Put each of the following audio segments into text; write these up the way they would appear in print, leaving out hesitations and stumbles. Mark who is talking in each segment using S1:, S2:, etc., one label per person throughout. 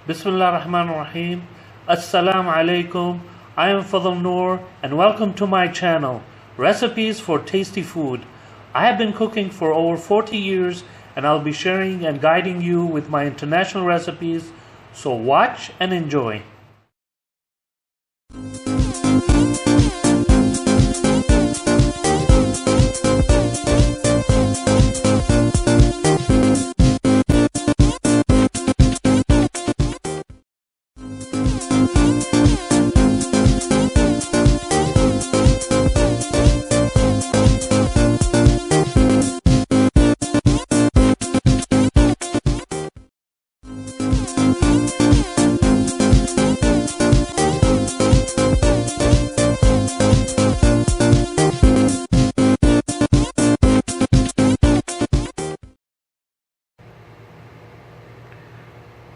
S1: Bismillah ar-Rahman ar-Rahim. Assalamu alaikum. I am Mfnoor and welcome to my channel, Recipes for Tasty Food. I have been cooking for over 40 years and I'll be sharing and guiding you with my international recipes, so watch and enjoy.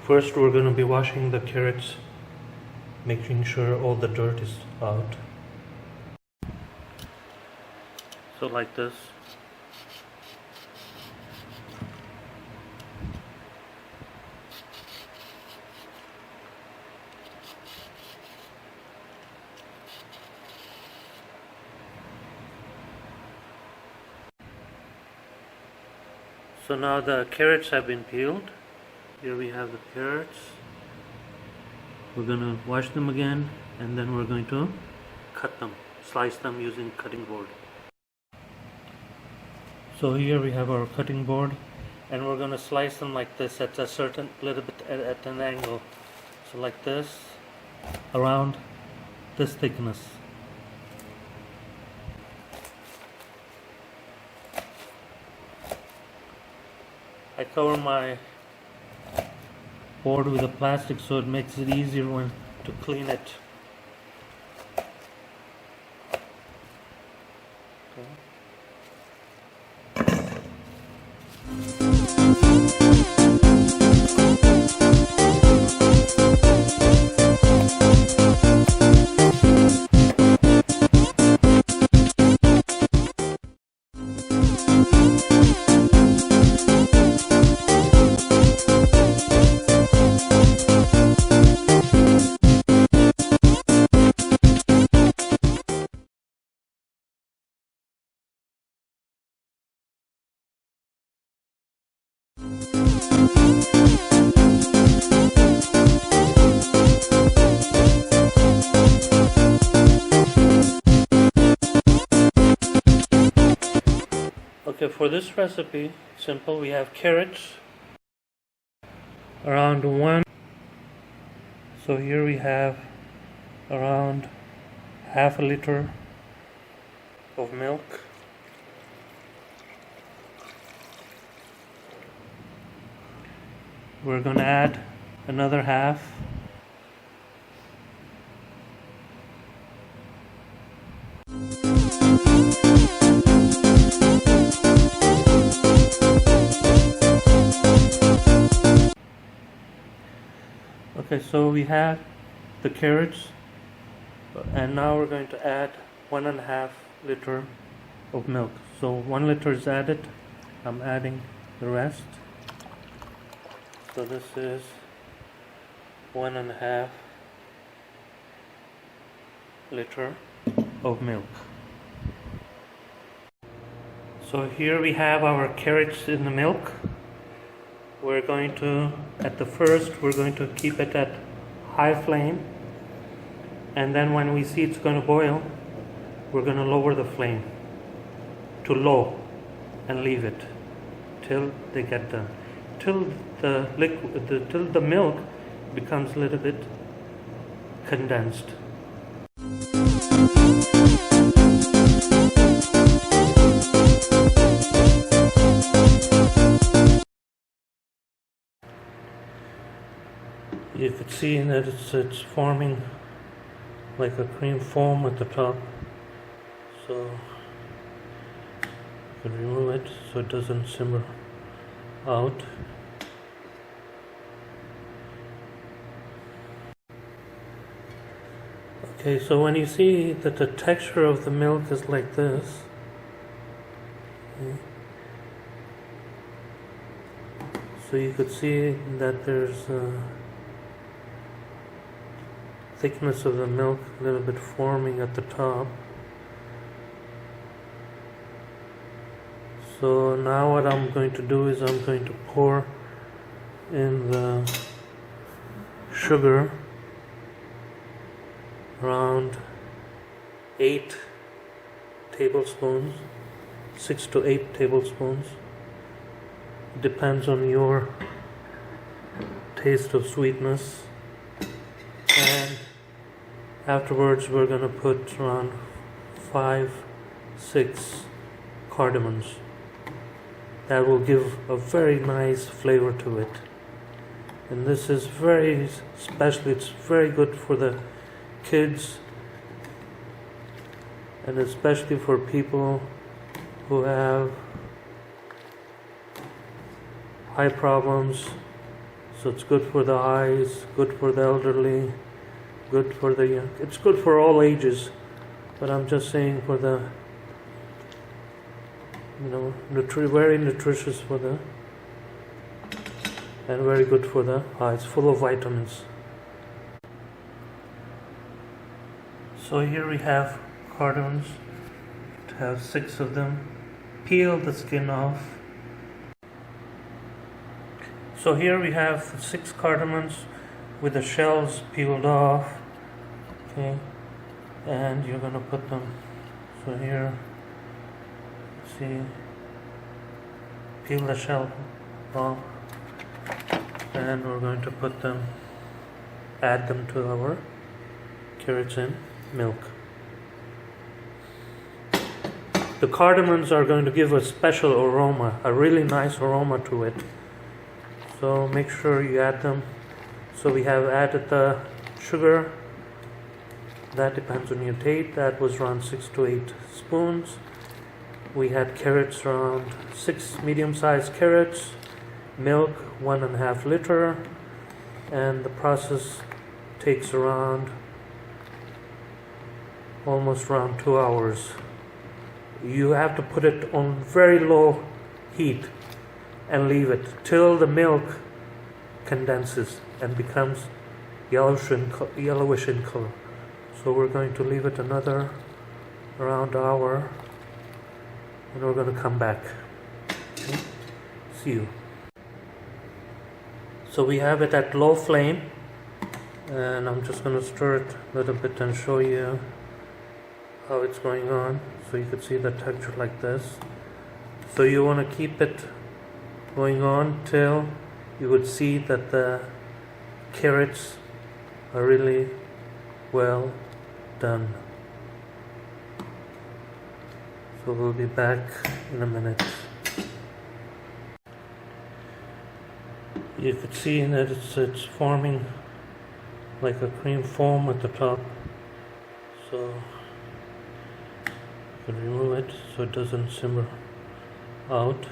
S1: First, we're going to be washing the carrots, making sure all the dirt is out. So like this. So now the carrots have been peeled. Here we have the carrots. We're going to wash them again and then we're going to cut them, slice them using cutting board. So here we have our cutting board and we're going to slice them like this at a certain little bit at an angle. So like this, around this thickness. I cover my board with a plastic so it makes it easier when to clean it. Okay. Okay, for this recipe, simple, we have carrots, around 1. So here we have around half a liter of milk. We're going to add another half. Okay, so we have the carrots and now we're going to add 1.5 liter of milk. So 1 liter is added. I'm adding the rest. So this is 1.5 liter of milk. So here we have our carrots in the milk. We're going to, at the first, we're going to keep it at high flame, and then when we see it's going to boil, we're going to lower the flame to low and leave it till they get done, till the liquid, till the milk becomes a little bit condensed. You could see that it's forming like a cream foam at the top, so you can remove it so it doesn't simmer out. Okay, so when you see that the texture of the milk is like this, okay, so you could see that there's thickness of the milk a little bit forming at the top. So now what I'm going to do is I'm going to pour in the sugar, around 8 tablespoons, 6 to 8 tablespoons. Depends on your taste of sweetness. And afterwards we're going to put around 5-6 cardamoms. That will give a very nice flavor to it. And this is very special. It's very good for the kids, and especially for people who have eye problems. So it's good for the eyes, good for the elderly, good for the young. It's good for all ages, but I'm just saying for the, very nutritious for the, and very good for the eyes, full of vitamins. So here we have cardamoms. To have 6 of them. Peel the skin off. So here we have 6 cardamoms with the shells peeled off. Okay, and you're gonna put them. So here, see, peel the shell off, and we're going to put them, add them to our carrots and milk. The cardamoms are going to give a special aroma, a really nice aroma to it. So make sure you add them. So we have added the sugar. That depends on your taste. That was around 6 to 8 spoons. We had carrots, around 6 medium-sized carrots. Milk, 1.5 liter. And the process takes around almost around 2 hours. You have to put it on very low heat and leave it till the milk condenses and becomes yellowish in color. So we're going to leave it another around hour, and we're going to come back. Okay? See you. So we have it at low flame, and I'm just going to stir it a little bit and show you how it's going on, so you can see the texture like this. So you want to keep it going on till you would see that the carrots are really well done. So we'll be back in a minute. You could see that it's forming like a cream foam at the top. So you can remove it so it doesn't simmer out.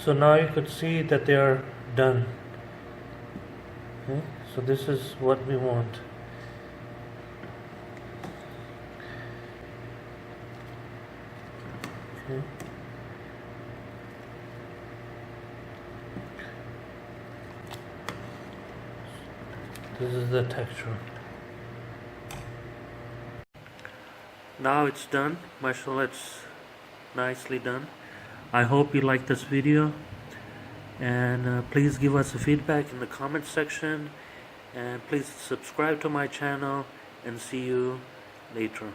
S1: So now you could see that they are done. Okay? So this is what we want. Okay. This is the texture. Now it's done. Mashallah, it's nicely done. I hope you like this video, and please give us a feedback in the comment section, and please subscribe to my channel, and see you later.